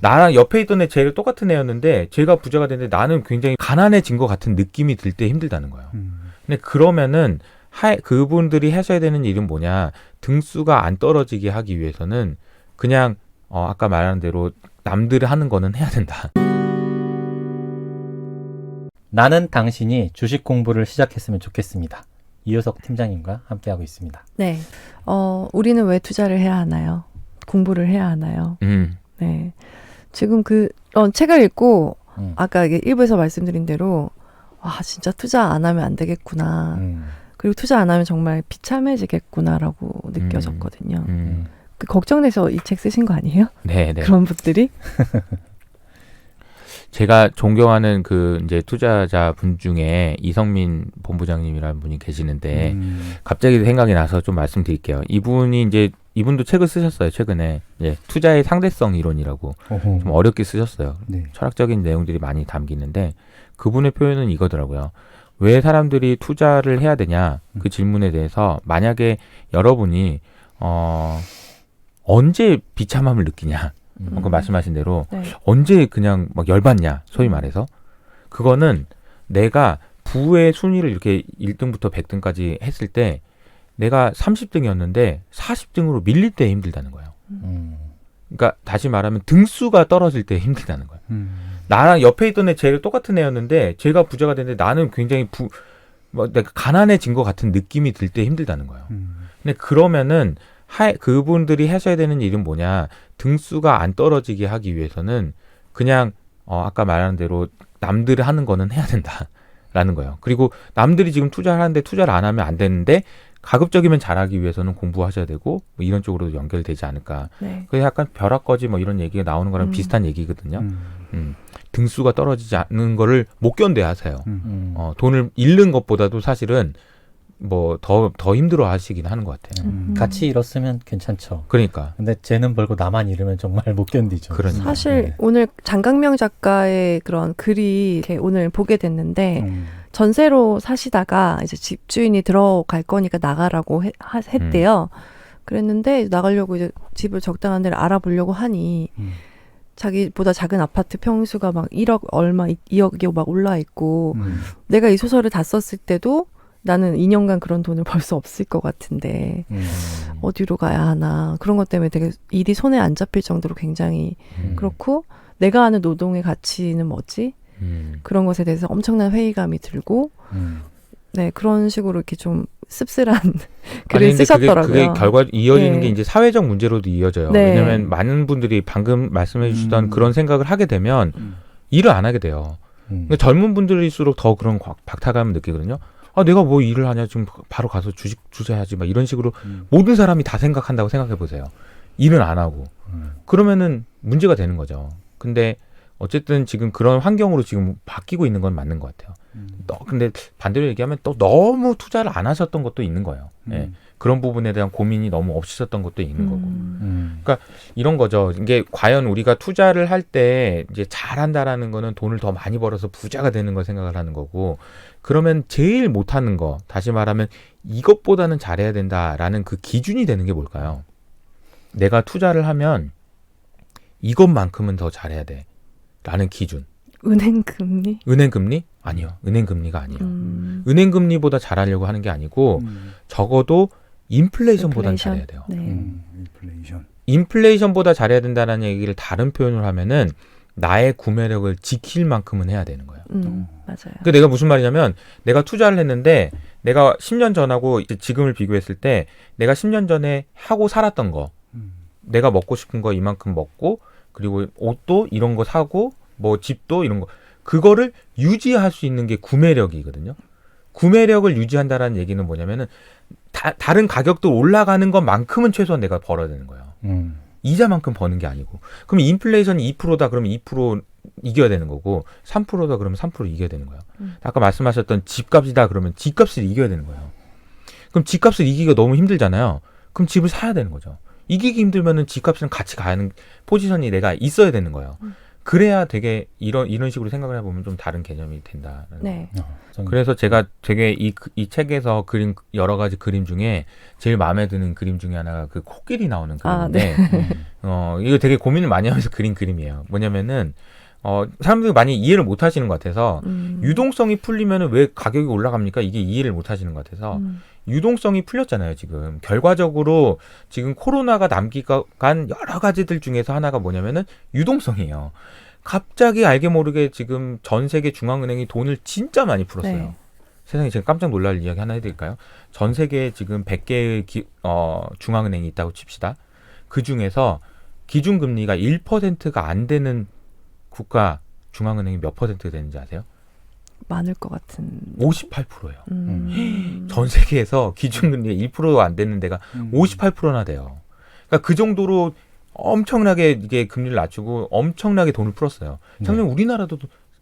나랑 옆에 있던 애 쟤를 똑같은 애였는데 쟤가 부자가 됐는데 나는 굉장히 가난해진 것 같은 느낌이 들 때 힘들다는 거예요. 근데 그러면은 그분들이 하셔야 되는 일은 뭐냐, 등수가 안 떨어지게 하기 위해서는 그냥 아까 말한 대로 남들이 하는 거는 해야 된다. 나는 당신이 주식 공부를 시작했으면 좋겠습니다. 이효석 팀장님과 함께하고 있습니다. 네. 우리는 왜 투자를 해야 하나요? 공부를 해야 하나요? 네. 지금 책을 읽고 아까 일부에서 말씀드린 대로 와, 진짜 투자 안 하면 안 되겠구나. 그리고 투자 안 하면 정말 비참해지겠구나라고 느껴졌거든요. 걱정돼서 이 책 쓰신 거 아니에요? 네. 그런 분들이? 제가 존경하는 이제 투자자 분 중에 이성민 본부장님이라는 분이 계시는데 갑자기 생각이 나서 좀 말씀드릴게요. 이분도 책을 쓰셨어요. 최근에 투자의 상대성 이론이라고 좀 어렵게 쓰셨어요. 네. 철학적인 내용들이 많이 담기는데 그분의 표현은 이거더라고요. 왜 사람들이 투자를 해야 되냐, 그 질문에 대해서 만약에 여러분이 언제 비참함을 느끼냐, 그 말씀하신 대로 네. 언제 그냥 막 열받냐, 소위 말해서 그거는 내가 부의 순위를 이렇게 1등부터 100등까지 했을 때 내가 30등이었는데 40등으로 밀릴 때 힘들다는 거예요. 그러니까 다시 말하면 등수가 떨어질 때 힘들다는 거예요. 나랑 옆에 있던 애 쟤를 똑같은 애였는데 쟤가 부자가 됐는데 나는 굉장히 내가 가난해진 것 같은 느낌이 들 때 힘들다는 거예요. 근데 그러면은 그분들이 하셔야 되는 일은 뭐냐, 등수가 안 떨어지게 하기 위해서는 그냥 아까 말한 대로 남들이 하는 거는 해야 된다라는 거예요. 그리고 남들이 지금 투자를 하는데 투자를 안 하면 안 되는데 가급적이면 잘하기 위해서는 공부하셔야 되고 뭐 이런 쪽으로도 연결되지 않을까. 네. 그게 약간 벼락거지 뭐 이런 얘기가 나오는 거랑 비슷한 얘기거든요. 등수가 떨어지지 않는 거를 못 견뎌야 하세요. 돈을 잃는 것보다도 사실은 뭐 더 힘들어 하시긴 하는 것 같아요. 같이 잃었으면 괜찮죠. 그러니까. 근데 쟤는 벌고 나만 잃으면 정말 못 견디죠. 그러니까. 사실 네. 오늘 장강명 작가의 그런 글이 이렇게 오늘 보게 됐는데 전세로 사시다가 이제 집주인이 들어갈 거니까 나가라고 했대요. 그랬는데 나가려고 이제 집을 적당한 데를 알아보려고 하니 자기보다 작은 아파트 평수가 막 1억 얼마, 2억이 막 올라 있고 내가 이 소설을 다 썼을 때도 나는 2년간 그런 돈을 벌 수 없을 것 같은데 어디로 가야 하나, 그런 것 때문에 되게 일이 손에 안 잡힐 정도로 굉장히 그렇고, 내가 아는 노동의 가치는 뭐지? 그런 것에 대해서 엄청난 회의감이 들고 네, 그런 식으로 이렇게 좀 씁쓸한 글을 쓰셨더라고요. 그게 결과 이어지는 네. 게 이제 사회적 문제로도 이어져요. 네. 왜냐하면 많은 분들이 방금 말씀해 주시던 그런 생각을 하게 되면 일을 안 하게 돼요. 그러니까 젊은 분들일수록 더 그런 박탈감을 느끼거든요. 내가 뭐 일을 하냐, 지금 바로 가서 주식 투자해야지, 막 이런 식으로 모든 사람이 다 생각한다고 생각해 보세요. 일은 안 하고. 그러면은 문제가 되는 거죠. 근데 어쨌든 지금 그런 환경으로 지금 바뀌고 있는 건 맞는 것 같아요. 근데 반대로 얘기하면 또 너무 투자를 안 하셨던 것도 있는 거예요. 예. 그런 부분에 대한 고민이 너무 없으셨던 것도 있는 거고. 그러니까 이런 거죠. 이게 과연 우리가 투자를 할 때 이제 잘한다라는 거는 돈을 더 많이 벌어서 부자가 되는 걸 생각을 하는 거고, 그러면 제일 못하는 거, 다시 말하면 이것보다는 잘해야 된다라는 그 기준이 되는 게 뭘까요? 내가 투자를 하면 이것만큼은 더 잘해야 돼 라는 기준. 은행 금리? 은행 금리? 아니요. 은행 금리가 아니에요. 은행 금리보다 잘하려고 하는 게 아니고 적어도 인플레이션보다는 잘해야 돼요. 네. 인플레이션보다 잘해야 된다는 얘기를 다른 표현을 하면은 나의 구매력을 지킬 만큼은 해야 되는 거예요. 맞아요. 그러니까 내가 무슨 말이냐면, 내가 투자를 했는데 내가 10년 전하고 지금을 비교했을 때 내가 10년 전에 하고 살았던 거, 내가 먹고 싶은 거 이만큼 먹고, 그리고 옷도 이런 거 사고, 뭐 집도 이런 거, 그거를 유지할 수 있는 게 구매력이거든요. 구매력을 유지한다라는 얘기는 뭐냐면은 다른 가격도 올라가는 것만큼은 최소한 내가 벌어야 되는 거예요. 이자만큼 버는 게 아니고. 그럼 인플레이션이 2%다 그러면 2% 이겨야 되는 거고, 3%다 그러면 3% 이겨야 되는 거예요. 아까 말씀하셨던 집값이다 그러면 집값을 이겨야 되는 거예요. 그럼 집값을 이기기가 너무 힘들잖아요. 그럼 집을 사야 되는 거죠. 이기기 힘들면은 집값이랑 같이 가는 포지션이 내가 있어야 되는 거예요. 그래야 되게 이런 식으로 생각을 해보면 좀 다른 개념이 된다. 네. 그래서 제가 되게 이 책에서 그린 여러 가지 그림 중에 제일 마음에 드는 그림 중에 하나가 그 코끼리 나오는 그림인데, 이거 되게 고민을 많이 하면서 그린 그림이에요. 뭐냐면은, 사람들이 많이 이해를 못 하시는 것 같아서, 유동성이 풀리면은 왜 가격이 올라갑니까? 이게 이해를 못 하시는 것 같아서, 유동성이 풀렸잖아요, 지금. 결과적으로 지금 코로나가 남기간 여러 가지들 중에서 하나가 뭐냐면은 유동성이에요. 갑자기 알게 모르게 지금 전 세계 중앙은행이 돈을 진짜 많이 풀었어요. 네. 세상에 제가 깜짝 놀랄 이야기 하나 해드릴까요? 전 세계에 지금 100개의 중앙은행이 있다고 칩시다. 그 중에서 기준금리가 1%가 안 되는 국가 중앙은행이 몇 퍼센트 되는지 아세요? 많을 것 같은. 58%예요. 전 세계에서 기준금리가 1%가 안 되는 데가 58%나 돼요. 그러니까 그 정도로 엄청나게 이게 금리를 낮추고 엄청나게 돈을 풀었어요. 작년 우리나라도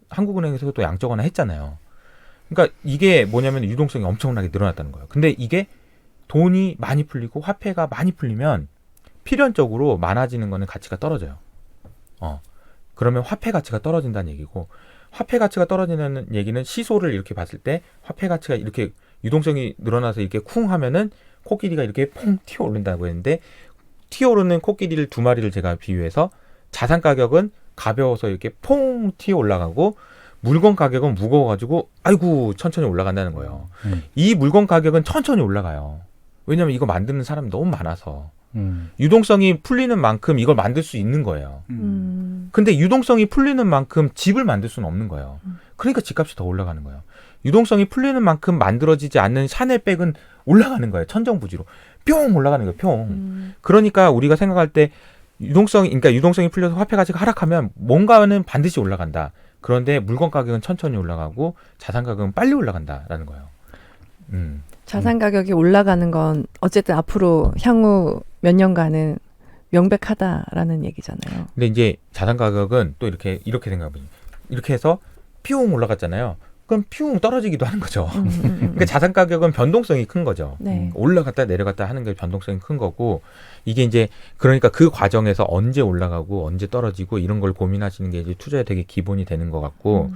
한국은행에서 또 양적 완화 했잖아요. 그러니까 이게 뭐냐면 유동성이 엄청나게 늘어났다는 거예요. 근데 이게 돈이 많이 풀리고 화폐가 많이 풀리면 필연적으로 많아지는 거는 가치가 떨어져요. 그러면 화폐 가치가 떨어진다는 얘기고, 화폐 가치가 떨어지는 얘기는 시소를 이렇게 봤을 때 화폐 가치가 이렇게 유동성이 늘어나서 이렇게 쿵 하면은 코끼리가 이렇게 퐁 튀어오른다고 했는데, 튀어오르는 코끼리를 두 마리를 제가 비유해서 자산 가격은 가벼워서 이렇게 퐁 튀어 올라가고 물건 가격은 무거워가지고 아이고 천천히 올라간다는 거예요. 이 물건 가격은 천천히 올라가요. 왜냐하면 이거 만드는 사람이 너무 많아서. 유동성이 풀리는 만큼 이걸 만들 수 있는 거예요. 근데 유동성이 풀리는 만큼 집을 만들 수는 없는 거예요. 그러니까 집값이 더 올라가는 거예요. 유동성이 풀리는 만큼 만들어지지 않는 샤넬백은 올라가는 거예요. 천정부지로. 뿅 올라가는 거예요. 뿅. 그러니까 우리가 생각할 때 그러니까 유동성이 풀려서 화폐 가치가 하락하면 뭔가는 반드시 올라간다. 그런데 물건 가격은 천천히 올라가고 자산 가격은 빨리 올라간다라는 거예요. 자산 가격이 올라가는 건 어쨌든 앞으로 향후 몇 년간은 명백하다라는 얘기잖아요. 근데 이제 자산 가격은 또 이렇게 생각해보니 이렇게 해서 뿅 올라갔잖아요. 그럼 뿅 떨어지기도 하는 거죠. 그러니까 자산 가격은 변동성이 큰 거죠. 네. 올라갔다 내려갔다 하는 게 변동성이 큰 거고, 이게 이제 그러니까 그 과정에서 언제 올라가고 언제 떨어지고 이런 걸 고민하시는 게 이제 투자에 되게 기본이 되는 것 같고,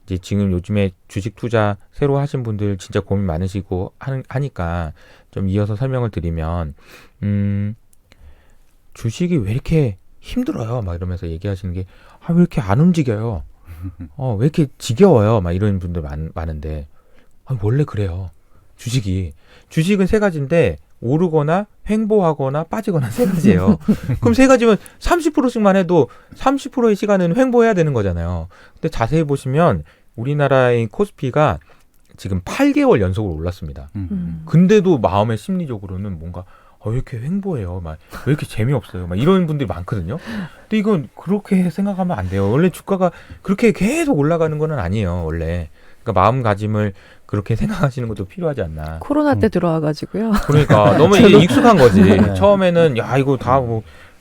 이제 지금 요즘에 주식 투자 새로 하신 분들 진짜 고민 많으시고 하니까 좀 이어서 설명을 드리면, 주식이 왜 이렇게 힘들어요? 막 이러면서 얘기하시는 게, 왜 이렇게 안 움직여요? 왜 이렇게 지겨워요? 막 이런 분들 많은데, 원래 그래요. 주식은 세 가지인데, 오르거나 횡보하거나 빠지거나 세 가지예요. 그럼 세 가지면 30%씩만 해도 30%의 시간은 횡보해야 되는 거잖아요. 근데 자세히 보시면 우리나라의 코스피가 지금 8개월 연속으로 올랐습니다. 근데도 마음의 심리적으로는 뭔가 왜 이렇게 횡보해요? 막 왜 이렇게 재미없어요? 막 이런 분들이 많거든요. 근데 이건 그렇게 생각하면 안 돼요. 원래 주가가 그렇게 계속 올라가는 건 아니에요. 원래. 그러니까 마음가짐을 그렇게 생각하시는 것도 필요하지 않나. 코로나 때 들어와가지고요. 그러니까 너무 이게 익숙한 거지. 처음에는 야 이거 다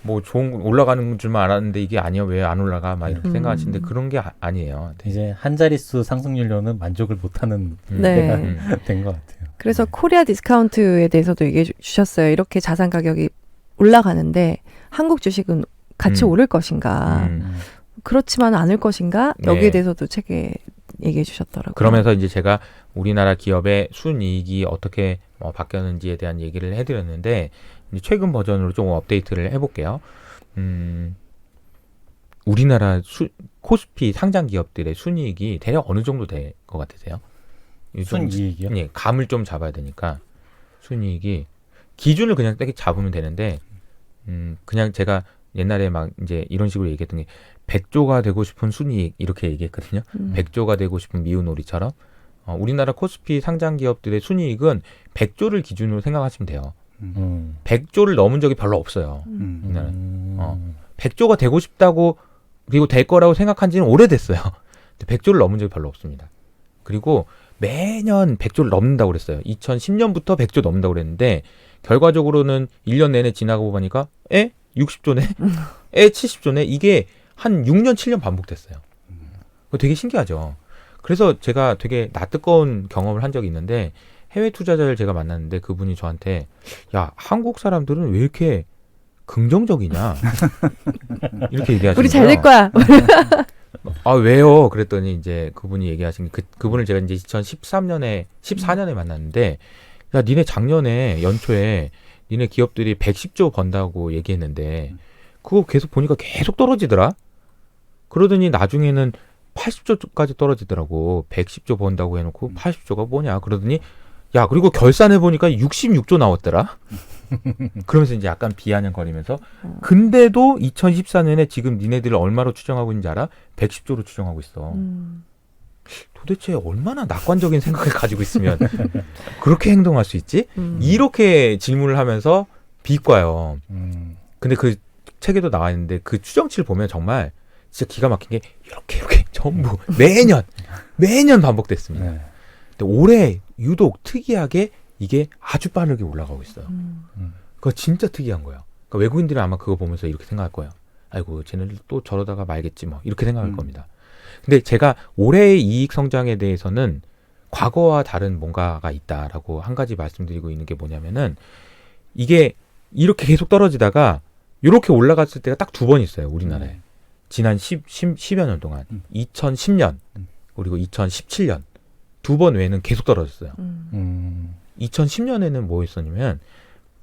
뭐 좋은 거 올라가는 줄만 알았는데 이게 아니야 왜 안 올라가 막 이렇게 생각하시는데 그런 게 아니에요. 이제 한 자릿수 상승률로는 만족을 못하는 네. 때가 된 것 같아요. 그래서 코리아 디스카운트에 대해서도 얘기해 주셨어요. 이렇게 자산 가격이 올라가는데 한국 주식은 같이 오를 것인가, 그렇지만 않을 것인가, 여기에 네. 대해서도 책에 얘기해 주셨더라고요. 그러면서 이제 제가 우리나라 기업의 순이익이 어떻게 바뀌었는지에 대한 얘기를 해드렸는데, 이제 최근 버전으로 좀 업데이트를 해볼게요. 우리나라 코스피 상장 기업들의 순이익이 대략 어느 정도 될 것 같으세요? 순이익이요? 예, 감을 좀 잡아야 되니까 순이익이 기준을 그냥 딱 잡으면 되는데, 그냥 제가 옛날에 막 이제 이런 식으로 얘기했던 게 100조가 되고 싶은 순이익 이렇게 얘기했거든요. 100조가 되고 싶은 미우놀이처럼 우리나라 코스피 상장 기업들의 순이익은 100조를 기준으로 생각하시면 돼요. 100조를 넘은 적이 별로 없어요. 100조가 되고 싶다고 그리고 될 거라고 생각한 지는 오래됐어요. 100조를 넘은 적이 별로 없습니다. 그리고 매년 100조를 넘는다고 그랬어요. 2010년부터 100조 넘는다고 그랬는데 결과적으로는 1년 내내 지나고 보니까 60조네? 70조네? 이게 한 6년, 7년 반복됐어요. 그거 되게 신기하죠. 그래서 제가 되게 낯뜨거운 경험을 한 적이 있는데 해외 투자자를 제가 만났는데 그분이 저한테 야, 한국 사람들은 왜 이렇게 긍정적이냐 이렇게 얘기하시는 우리 잘 될 거예요. 거야. 아 왜요? 그랬더니 이제 그분이 얘기하신 게 그분을 제가 이제 14년에 만났는데 야 니네 작년에 연초에 니네 기업들이 110조 번다고 얘기했는데 그거 계속 보니까 계속 떨어지더라. 그러더니 나중에는 80조까지 떨어지더라고. 110조 번다고 해놓고 80조가 뭐냐. 그러더니 야 그리고 결산해 보니까 66조 나왔더라. 그러면서 이제 약간 비아냥거리면서 근데도 2014년에 지금 니네들 얼마로 추정하고 있는지 알아? 110조로 추정하고 있어. 도대체 얼마나 낙관적인 생각을 가지고 있으면 그렇게 행동할 수 있지? 이렇게 질문을 하면서 비꼬아요. 근데 그 책에도 나와 있는데 그 추정치를 보면 정말 진짜 기가 막힌 게 이렇게 전부 매년 반복됐습니다. 네. 근데 올해 유독 특이하게 이게 아주 빠르게 올라가고 있어요. 그거 진짜 특이한 거예요. 그러니까 외국인들은 아마 그거 보면서 이렇게 생각할 거예요. 아이고 쟤네들 또 저러다가 말겠지 뭐 이렇게 생각할 겁니다. 근데 제가 올해의 이익 성장에 대해서는 과거와 다른 뭔가가 있다라고 한 가지 말씀드리고 있는 게 뭐냐면은 이게 이렇게 계속 떨어지다가 이렇게 올라갔을 때가 딱 두 번 있어요. 우리나라에. 지난 10여 년 동안 2010년 그리고 2017년 두 번 외에는 계속 떨어졌어요. 2010년에는 뭐 있었냐면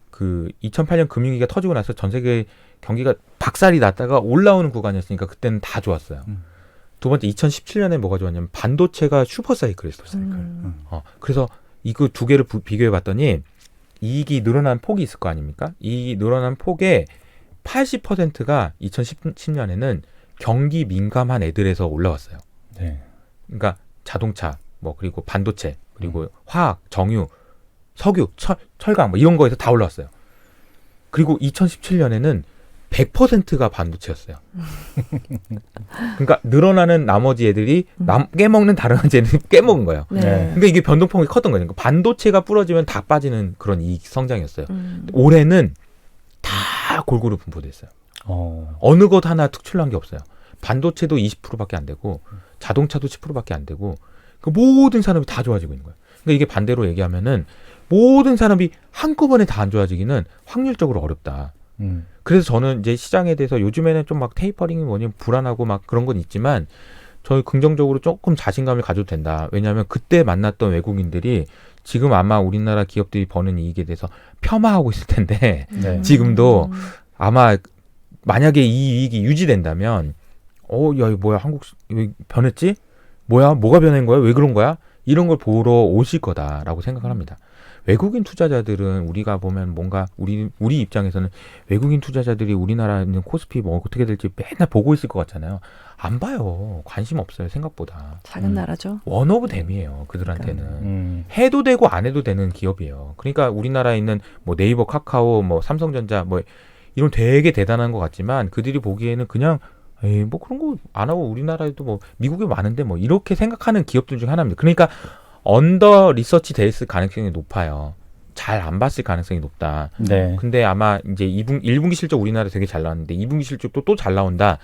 그 2008년 금융위기가 터지고 나서 전 세계 경기가 박살이 났다가 올라오는 구간이었으니까 그때는 다 좋았어요. 두 번째 2017년에 뭐가 좋았냐면 반도체가 슈퍼사이클 했었어요. 그래서 이거 두 개를 비교해 봤더니 이익이 늘어난 폭이 있을 거 아닙니까? 이 늘어난 폭의 80%가 2010년에는 경기 민감한 애들에서 올라왔어요. 네. 그러니까 자동차, 뭐 그리고 반도체, 그리고 화학, 정유, 석유, 철강 뭐 이런 거에서 다 올라왔어요. 그리고 2017년에는 100%가 반도체였어요. 그러니까 늘어나는 나머지 애들이 깨먹는 다른 애들이 깨먹은 거예요. 네. 그러니까 이게 변동폭이 컸던 거예요. 그러니까 반도체가 부러지면 다 빠지는 그런 이익 성장이었어요. 올해는 다 골고루 분포됐어요. 어느 것 하나 특출난 게 없어요. 반도체도 20%밖에 안 되고 자동차도 10%밖에 안 되고 그 모든 산업이 다 좋아지고 있는 거예요. 그러니까 이게 반대로 얘기하면은 모든 산업이 한꺼번에 다 안 좋아지기는 확률적으로 어렵다. 그래서 저는 이제 시장에 대해서 요즘에는 좀 막 테이퍼링이 뭐니 불안하고 막 그런 건 있지만 저는 긍정적으로 조금 자신감을 가져도 된다. 왜냐하면 그때 만났던 외국인들이 지금 아마 우리나라 기업들이 버는 이익에 대해서 폄하하고 있을 텐데 네. 지금도 아마 만약에 이 이익이 유지된다면 야 이거 뭐야 한국 이거 변했지? 뭐가 변한 거야? 왜 그런 거야? 이런 걸 보러 오실 거다라고 생각을 합니다. 외국인 투자자들은 우리가 보면 뭔가 우리 입장에서는 외국인 투자자들이 우리나라에 있는 코스피 뭐 어떻게 될지 맨날 보고 있을 것 같잖아요. 안 봐요. 관심 없어요. 생각보다. 작은 나라죠. 원 오브 댐이에요. 그들한테는. 해도 되고 안 해도 되는 기업이에요. 그러니까 우리나라에 있는 뭐 네이버, 카카오, 뭐 삼성전자 뭐 이런 되게 대단한 것 같지만 그들이 보기에는 그냥 에이 뭐 그런 거 안 하고 우리나라에도 뭐 미국에 많은데 뭐 이렇게 생각하는 기업들 중 하나입니다. 그러니까 언더 리서치 됐을 가능성이 높아요. 잘 안 봤을 가능성이 높다. 네. 근데 아마 이제 1분기 실적 우리나라 되게 잘 나왔는데 2분기 실적도 또 잘 나온다.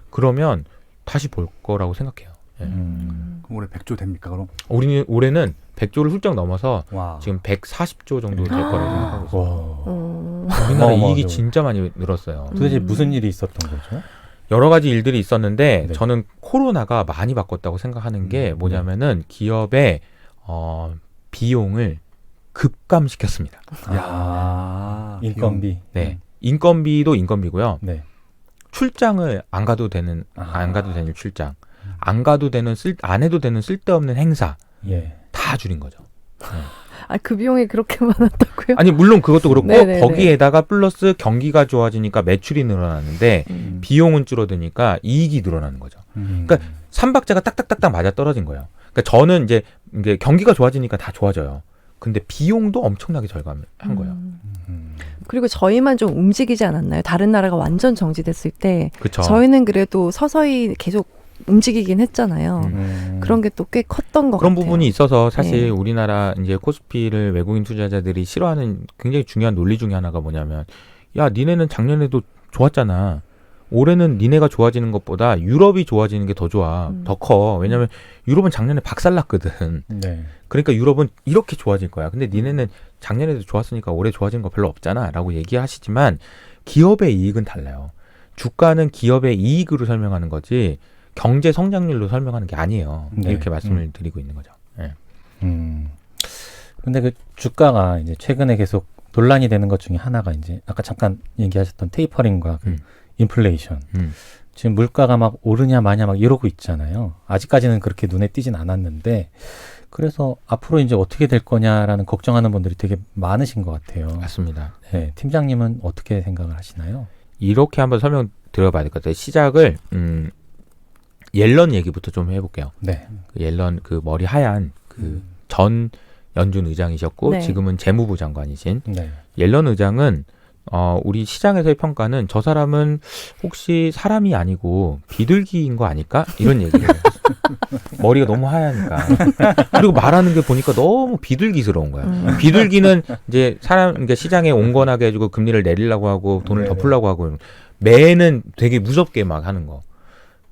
그러면 다시 볼 거라고 생각해요. 예. 그럼 올해 100조 됩니까 그럼? 올해는 100조를 훌쩍 넘어서 와. 지금 140조 정도 될 거라고 생각하고 있어요. 우리나라 어마어마하죠. 이익이 진짜 많이 늘었어요. 도대체 무슨 일이 있었던 거죠? 여러 가지 일들이 있었는데 네. 저는 코로나가 많이 바꿨다고 생각하는 게 뭐냐면은 기업의 비용을 급감시켰습니다. 인건비. 네. 인건비도 인건비고요. 네. 출장을 안 가도 되는 출장. 안 가도 되는 안 해도 되는 쓸데없는 행사 예. 다 줄인 거죠. 그 비용이 그렇게 많았다고요? 아니 물론 그것도 그렇고 네네네. 거기에다가 플러스 경기가 좋아지니까 매출이 늘어나는데 비용은 줄어드니까 이익이 늘어나는 거죠. 그러니까 삼박자가 딱딱딱딱 맞아 떨어진 거예요. 그러니까 저는 이제 경기가 좋아지니까 다 좋아져요. 근데 비용도 엄청나게 절감한 거예요. 그리고 저희만 좀 움직이지 않았나요? 다른 나라가 완전 정지됐을 때 그렇죠. 저희는 그래도 서서히 계속 움직이긴 했잖아요. 그런 게 또 꽤 컸던 것 그런 같아요. 부분이 있어서 사실 네. 우리나라 이제 코스피를 외국인 투자자들이 싫어하는 굉장히 중요한 논리 중에 하나가 뭐냐면 야 니네는 작년에도 좋았잖아. 올해는 니네가 좋아지는 것보다 유럽이 좋아지는 게 더 좋아. 더 커. 왜냐면 유럽은 작년에 박살났거든. 네. 그러니까 유럽은 이렇게 좋아질 거야. 근데 니네는 작년에도 좋았으니까 올해 좋아지는 거 별로 없잖아. 라고 얘기하시지만 기업의 이익은 달라요. 주가는 기업의 이익으로 설명하는 거지 경제 성장률로 설명하는 게 아니에요. 네. 이렇게 말씀을 드리고 있는 거죠. 네. 근데 그 주가가 이제 최근에 계속 논란이 되는 것 중에 하나가 이제 아까 잠깐 얘기하셨던 테이퍼링과 그 인플레이션. 지금 물가가 막 오르냐 마냐 막 이러고 있잖아요. 아직까지는 그렇게 눈에 띄진 않았는데 그래서 앞으로 이제 어떻게 될 거냐라는 걱정하는 분들이 되게 많으신 것 같아요. 맞습니다. 네, 팀장님은 어떻게 생각을 하시나요? 이렇게 한번 설명 드려봐야 될 것 같아요. 시작을 옐런 얘기부터 좀 해볼게요. 네. 그 옐런 그 머리 하얀 그 전 연준 의장이셨고 네. 지금은 재무부 장관이신 네. 옐런 의장은 우리 시장에서의 평가는 저 사람은 혹시 사람이 아니고 비둘기인 거 아닐까? 이런 얘기를 해요. 머리가 너무 하얘니까. 그리고 말하는 게 보니까 너무 비둘기스러운 거야. 비둘기는 이제 그러니까 시장에 온건하게 해주고 금리를 내리려고 하고 돈을 네네. 덮으려고 하고 매는 되게 무섭게 막 하는 거.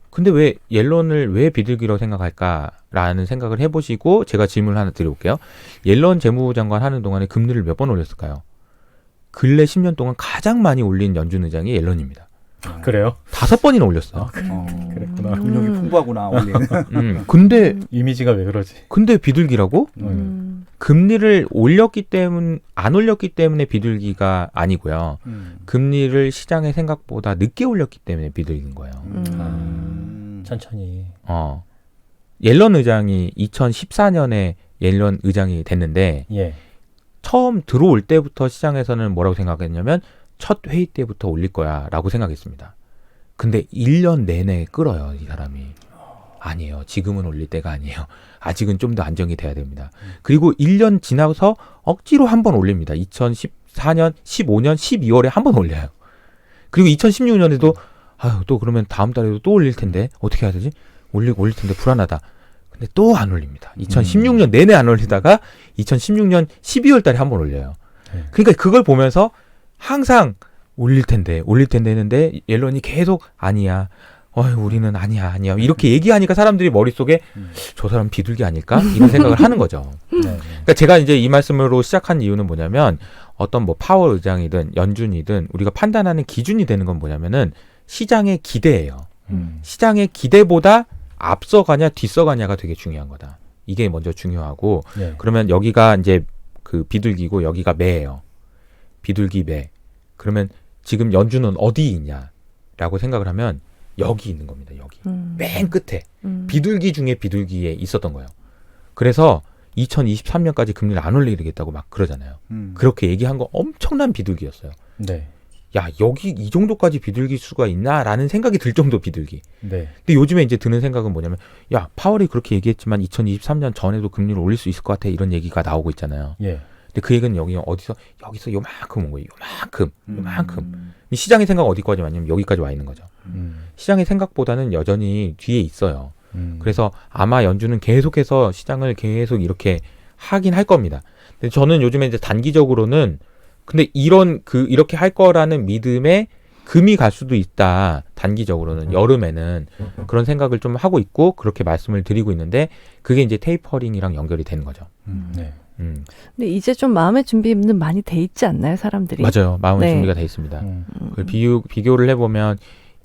근데 왜 옐런을 왜 비둘기라고 생각할까라는 생각을 해보시고 제가 질문을 하나 드려볼게요. 옐런 재무부 장관 하는 동안에 금리를 몇 번 올렸을까요? 근래 10년 동안 가장 많이 올린 연준 의장이 옐런입니다. 그래요? 5번이나 올렸어요. 그랬구나. 능력이 풍부하구나 원래는. 이미지가 왜 그러지? 근데 비둘기라고? 금리를 안 올렸기 때문에 비둘기가 아니고요. 금리를 시장의 생각보다 늦게 올렸기 때문에 비둘기인 거예요. 천천히. 옐런 의장이 2014년에 옐런 의장이 됐는데 예. 처음 들어올 때부터 시장에서는 뭐라고 생각했냐면 첫 회의 때부터 올릴 거야 라고 생각했습니다. 근데 1년 내내 끌어요, 이 사람이. 아니에요. 지금은 올릴 때가 아니에요. 아직은 좀 더 안정이 돼야 됩니다. 그리고 1년 지나서 억지로 한 번 올립니다. 2014년, 15년, 12월에 한 번 올려요. 그리고 2016년에도 또 그러면 다음 달에도 또 올릴 텐데 어떻게 해야 되지? 올릴 텐데 불안하다. 근데 또 안 올립니다. 2016년 내내 안 올리다가 2016년 12월 달에 한 번 올려요. 그러니까 그걸 보면서 항상 올릴 텐데 했는데 옐런이 계속 아니야. 우리는 아니야. 이렇게 얘기하니까 사람들이 머릿속에 저 사람 비둘기 아닐까? 이런 생각을 하는 거죠. 그러니까 제가 이제 이 말씀으로 시작한 이유는 뭐냐면 어떤 뭐 파월 의장이든 연준이든 우리가 판단하는 기준이 되는 건 뭐냐면은 시장의 기대예요. 시장의 기대보다 앞서가냐 뒤서가냐가 되게 중요한 거다. 이게 먼저 중요하고 예. 그러면 여기가 이제 그 비둘기고 여기가 매예요. 비둘기 매. 그러면 지금 연준은 어디 있냐라고 생각을 하면 여기 있는 겁니다. 여기. 맨 끝에. 비둘기 중에 비둘기에 있었던 거예요. 그래서 2023년까지 금리를 안 올리겠다고 막 그러잖아요. 그렇게 얘기한 거 엄청난 비둘기였어요. 네. 야, 여기 이 정도까지 비둘기 수가 있나라는 생각이 들 정도 비둘기. 네. 근데 요즘에 이제 드는 생각은 뭐냐면 야, 파월이 그렇게 얘기했지만 2023년 전에도 금리를 올릴 수 있을 것 같아. 이런 얘기가 나오고 있잖아요. 예. 근데 그 얘기는 여기서 요만큼 온 거예요. 요만큼. 시장의 생각 어디까지 왔냐면 여기까지 와 있는 거죠. 시장의 생각보다는 여전히 뒤에 있어요. 그래서 아마 연준은 계속해서 시장을 계속 이렇게 하긴 할 겁니다. 근데 저는 요즘에 이제 단기적으로는 근데 이렇게 할 거라는 믿음에 금이 갈 수도 있다. 단기적으로는 여름에는 그런 생각을 좀 하고 있고 그렇게 말씀을 드리고 있는데 그게 이제 테이퍼링이랑 연결이 되는 거죠. 네. 근데 이제 좀 마음의 준비는 많이 돼 있지 않나요, 사람들이? 맞아요. 마음의 네. 준비가 돼 있습니다. 그걸 비교를 해보면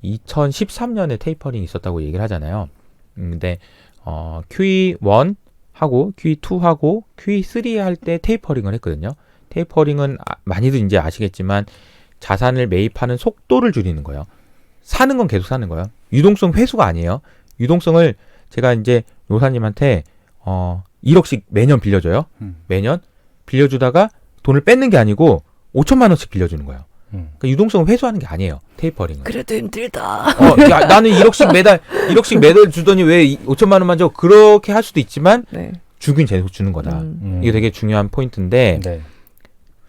2013년에 테이퍼링이 있었다고 얘기를 하잖아요. 근데 QE1 하고 QE2 하고 QE3 할 때 테이퍼링을 했거든요. 테이퍼링은 많이들 이제 아시겠지만 자산을 매입하는 속도를 줄이는 거예요. 사는 건 계속 사는 거예요. 유동성 회수가 아니에요. 유동성을 제가 이제 노사님한테 1억씩 매년 빌려줘요. 매년 빌려주다가 돈을 뺏는 게 아니고 5천만 원씩 빌려주는 거예요. 그러니까 유동성을 회수하는 게 아니에요. 테이퍼링은. 그래도 힘들다. 야, 나는 1억씩 매달 주더니 왜 5천만 원만 줘? 그렇게 할 수도 있지만 네. 주긴 계속 주는 거다. 이게 되게 중요한 포인트인데 네.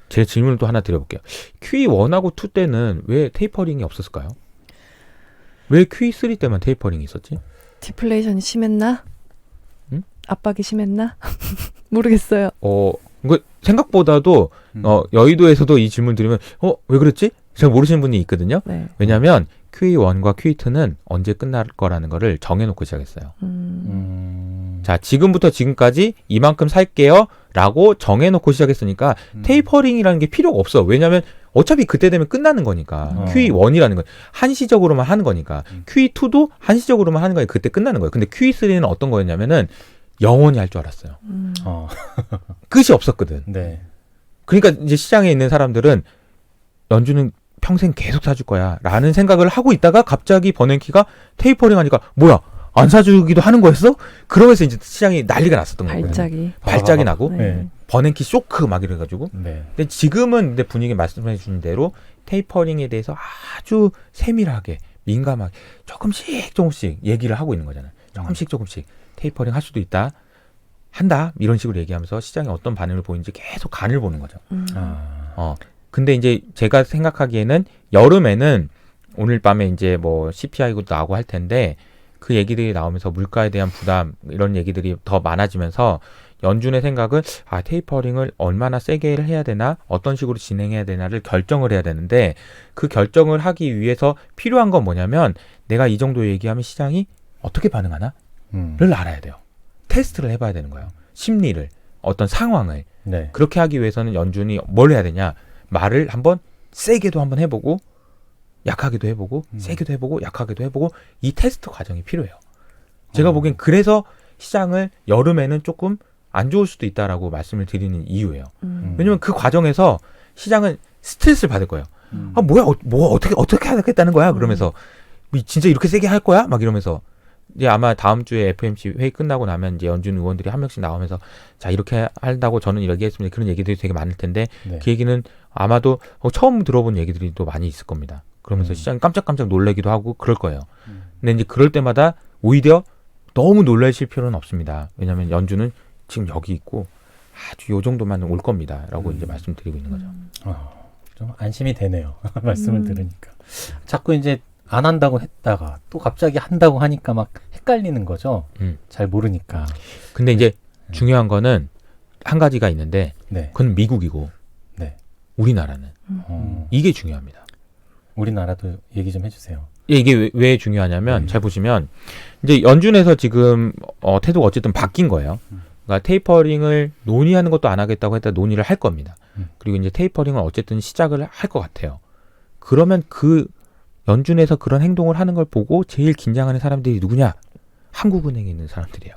제 질문을 또 하나 드려볼게요. QE1하고 2 때는 왜 테이퍼링이 없었을까요? 왜 QE3 때만 테이퍼링이 있었지? 디플레이션이 심했나? 응? 압박이 심했나? 모르겠어요. 생각보다도 여의도에서도 이 질문 드리면 왜 그랬지? 잘 모르시는 분이 있거든요. 네. 왜냐하면 QE1과 QE2는 언제 끝날 거라는 거를 정해놓고 시작했어요. 자, 지금부터 지금까지 이만큼 살게요 라고 정해놓고 시작했으니까 테이퍼링이라는 게 필요가 없어. 왜냐하면 어차피 그때 되면 끝나는 거니까. QE1이라는 건 한시적으로만 하는 거니까. QE2도 한시적으로만 하는 거니까 그때 끝나는 거예요. 근데 QE3는 어떤 거였냐면은 영원히 할 줄 알았어요. 끝이 없었거든. 네. 그러니까 이제 시장에 있는 사람들은 연준은 평생 계속 사줄 거야 라는 생각을 하고 있다가 갑자기 버냉키가 테이퍼링 하니까 뭐야 안 사주기도 하는 거였어? 그러면서 이제 시장이 난리가 났었던 거예요. 발작이 나고 네. 버냉키 쇼크 막 이래가지고. 네. 근데 지금은 근데 분위기 말씀해 주신 대로 테이퍼링에 대해서 아주 세밀하게 민감하게 조금씩 조금씩 얘기를 하고 있는 거잖아요. 조금씩 조금씩 테이퍼링 할 수도 있다. 한다. 이런 식으로 얘기하면서 시장이 어떤 반응을 보이는지 계속 간을 보는 거죠. 근데 이제 제가 생각하기에는 여름에는 오늘 밤에 이제 뭐 CPI도 나오고 할 텐데 그 얘기들이 나오면서 물가에 대한 부담 이런 얘기들이 더 많아지면서 연준의 생각은 테이퍼링을 얼마나 세게 해야 되나 어떤 식으로 진행해야 되나를 결정을 해야 되는데 그 결정을 하기 위해서 필요한 건 뭐냐면 내가 이 정도 얘기하면 시장이 어떻게 반응하나를 알아야 돼요. 테스트를 해봐야 되는 거예요. 심리를 어떤 상황을 네. 그렇게 하기 위해서는 연준이 뭘 해야 되냐 말을 한번 세게도 한번 해보고 약하게도 해보고 세게도 해보고 약하게도 해보고 이 테스트 과정이 필요해요. 제가 보기엔 그래서 시장을 여름에는 조금 안 좋을 수도 있다라고 말씀을 드리는 이유예요. 왜냐면 그 과정에서 시장은 스트레스를 받을 거예요. 뭐야 어떻게 하겠다는 거야 그러면서 진짜 이렇게 세게 할 거야 막 이러면서 이제 아마 다음 주에 FOMC 회의 끝나고 나면 이제 연준 의원들이 한 명씩 나오면서 자 이렇게 한다고 저는 얘기했습니다. 그런 얘기들이 되게 많을 텐데 네. 그 얘기는 아마도 처음 들어본 얘기들이 또 많이 있을 겁니다. 그러면서 시장이 깜짝깜짝 놀라기도 하고 그럴 거예요. 근데 이제 그럴 때마다 오히려 너무 놀라실 필요는 없습니다. 왜냐하면 연준은 지금 여기 있고 아주 요 정도만 올 겁니다라고 이제 말씀드리고 있는 거죠. 좀 안심이 되네요. 말씀을 들으니까. 자꾸 이제 안 한다고 했다가 또 갑자기 한다고 하니까 막 헷갈리는 거죠. 잘 모르니까. 근데 이제 중요한 거는 한 가지가 있는데 네. 그건 미국이고 네. 우리나라는 이게 중요합니다. 우리나라도 얘기 좀 해주세요. 이게 왜 중요하냐면 잘 보시면 이제 연준에서 지금 태도가 어쨌든 바뀐 거예요. 그러니까 테이퍼링을 논의하는 것도 안 하겠다고 했다 논의를 할 겁니다. 그리고 이제 테이퍼링을 어쨌든 시작을 할 것 같아요. 그러면 그 연준에서 그런 행동을 하는 걸 보고 제일 긴장하는 사람들이 누구냐? 한국은행에 있는 사람들이에요.